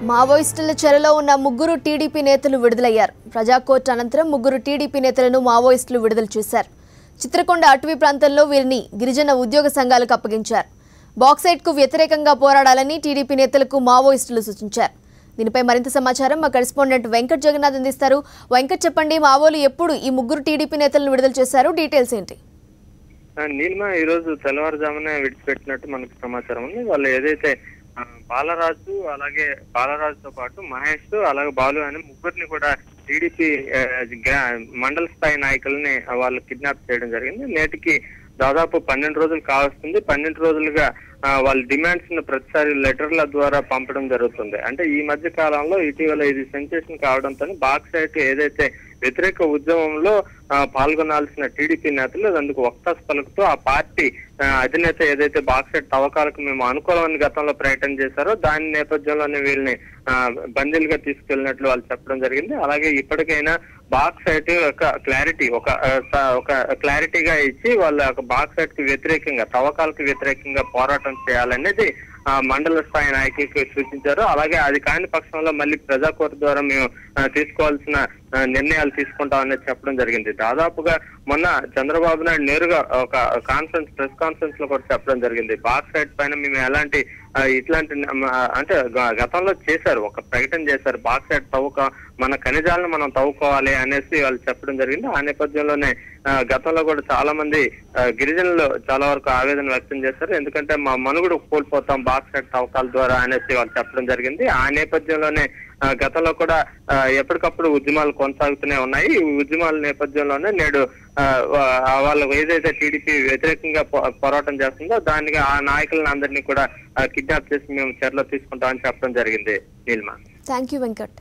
మావోయిస్టుల చెరలో ఉన్న ముగ్గురు టీడీపీ నేతలు విడుదలయ్యారు. ప్రజా కోర్టు అనంతరం ముగ్గురు టీడీపీ నేతలను మావోయిస్టులు విడుదల చేశారు. చిత్రకొండ అటవీ ప్రాంతంలో వీరిని గిరిజన ఉద్యోగ సంఘాలకు అప్పగించారు. బాక్సైట్కు వ్యతిరేకంగా పోరాడాలని టీడీపీ నేతలకు మావోయిస్టులు సూచించారు. దీనిపై మరింత సమాచారం మా కరెస్పాండెంట్ వెంకట్ జగన్నాథ్ అందిస్తారు. వెంకట్, చెప్పండి, మావోలు ఎప్పుడు ఈ ముగ్గురు టీడీపీ నేతలను విడుదల చేశారు? డీటెయిల్స్ ఏంటి? నీలిమ ఈ రోజు తెల్లవారుజామునే విడిచిపెట్టినట్టు మనకు సమాచారం ఉంది. వాళ్ళు ఏదైతే బాలరాజు, అలాగే బాలరాజుతో పాటు మహేష్, అలాగే బాలు అని ముగ్గురిని కూడా టీడీపీ మండల స్థాయి నాయకుల్ని వాళ్ళు కిడ్నాప్ చేయడం జరిగింది. నేటికి దాదాపు 12 రోజులు కావస్తుంది. 12 రోజులుగా వాళ్ళ డిమాండ్స్ ను ప్రతిసారి లెటర్ల ద్వారా పంపడం జరుగుతుంది. అంటే ఈ మధ్య కాలంలో ఇటీవల ఇది సెన్సేషన్ కావడంతో బాక్సైట్ ఏదైతే వ్యతిరేక ఉద్యమంలో పాల్గొనాల్సిన టీడీపీ నేతలు అందుకు వక్తాస్ పలుకుతూ ఆ పార్టీ అధినేత ఏదైతే బాక్సైట్ తవ్వకాలకు మేము అనుకూలమని గతంలో ప్రకటన చేశారో దాని నేపథ్యంలోనే వీళ్ళని బందీలుగా తీసుకెళ్లినట్లు వాళ్ళు చెప్పడం జరిగింది. అలాగే ఇప్పటికైనా బాక్సైట్ ఒక క్లారిటీగా ఇచ్చి వాళ్ళ బాక్సైట్ కి వ్యతిరేకంగా, తవ్వకాలకు వ్యతిరేకంగా పోరాటం చేయాలనేది మండల స్థాయి నాయకులకు సూచించారు. అలాగే అది కాని పక్షంలో మళ్ళీ ప్రజా కోర్టు ద్వారా మేము తీసుకోవాల్సిన నిర్ణయాలు తీసుకుంటామనేది చెప్పడం జరిగింది. దాదాపుగా మొన్న చంద్రబాబు నాయుడు నేరుగా ఒక ప్రెస్ కాన్ఫరెన్స్ లో కూడా చెప్పడం జరిగింది. బాక్సైట్ పైన మేము ఎలాంటి ఇట్లాంటి అంటే గతంలో చేశారు, ఒక ప్రకటన చేశారు, బాక్సైట్ మన ఖనిజాలను మనం తవ్వుకోవాలి అనేసి వాళ్ళు చెప్పడం జరిగింది. ఆ నేపథ్యంలోనే గతంలో కూడా చాలా మంది గిరిజనులు చాలా వరకు ఆవేదన వ్యక్తం చేశారు. ఎందుకంటే మా మనుగడ కోల్పోతాం బాక్సైట్ తవ్వకాల ద్వారా అనేసి వాళ్ళు చెప్పడం జరిగింది. ఆ నేపథ్యంలోనే గతంలో కూడా ఎప్పటికప్పుడు ఉద్యమాలు కొనసాగుతూనే ఉన్నాయి. ఈ ఉద్యమాల నేపథ్యంలోనే నేడు వాళ్ళు ఏదైతే టీడీపీ వ్యతిరేకంగా పోరాటం చేస్తుందో దానికి ఆ నాయకులను అందరినీ కూడా కిడ్నాప్ చేసి మేము చర్యలు తీసుకుంటామని చెప్పడం జరిగింది. Neelima, thank you Venkat.